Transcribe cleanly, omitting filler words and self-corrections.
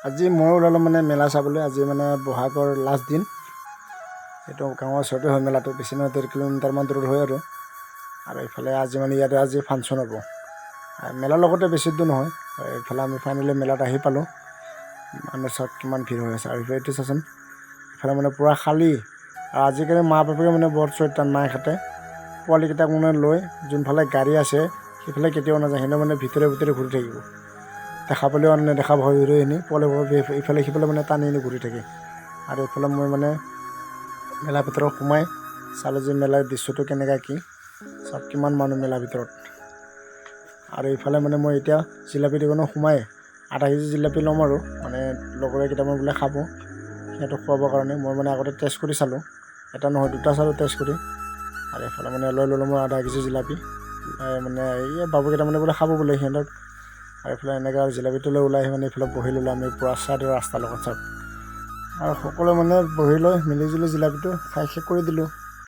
আজি মই ওলালোঁ মানে মেলা চাবলৈ। আজি মানে বহাগৰ লাষ্ট দিন। এইটো গাঁৱৰ ওচৰতে হয় মেলাটো, বেছি নহয় 1.5 কিলোমিটাৰমান দূৰত হয় আৰু এইফালে আজি মানে ইয়াতে আজি ফাংচন হ'ব। মেলাৰ লগতে বেছি দূৰ নহয়। এইফালে আমি ফাইনেলি মেলাত আহি পালোঁ। মানে চাওক কিমান ভিৰ হৈ আছে আৰু এইটো চাচোন, এইফালে মানে পূৰা খালী। আৰু আজিকালি মা বাপেকে মানে বৰ চৈতান মাকহঁতে পোৱালিকেইটাক মানে লৈ যোনফালে গাড়ী আছে সেইফালে কেতিয়াও নাযায়। সিহঁতে মানে ভিতৰে ভিতৰে ঘূৰি থাকিব। দেখা পালেও নেদেখা ভয় ধৰি আনি পোৱালিবোৰক ইফালে সিফালে মানে টানি আনি ঘূৰি থাকে। আৰু এইফালে মই মানে মেলাৰ ভিতৰত সোমাই চালোঁ যে মেলাৰ দৃশ্যটো কেনেকুৱা কি, চব কিমান মানুহ মেলাৰ ভিতৰত। আৰু এইফালে মানে মই এতিয়া জিলাপি দোকানত সোমাই আধা কেজি জিলাপি ল'ম আৰু মানে লগৰে কেইটামান বোলে খাব, সিহঁতক খুৱাবৰ কাৰণে। মই মানে আগতে টেষ্ট কৰি চালোঁ, এটা নহয় দুটা চালোঁ টেষ্ট কৰি। আৰু এইফালে মানে লৈ ল'লোঁ মই আধা কেজি জিলাপি। মানে এই বাবুকেইটা মানে বোলে খাব বোলে সিহঁতক। আৰু এইফালে এনেকৈ আৰু জিলাপিটো লৈ ওলাই আহি মানে এইফালে বহি ল'লোঁ আমি পূৰা চাইডৰ ৰাস্তাৰ লগত চাওক। আৰু সকলোৱে মানে বহি লৈ মিলিজুলি জিলাপিটো খাই শেষ কৰি দিলোঁ।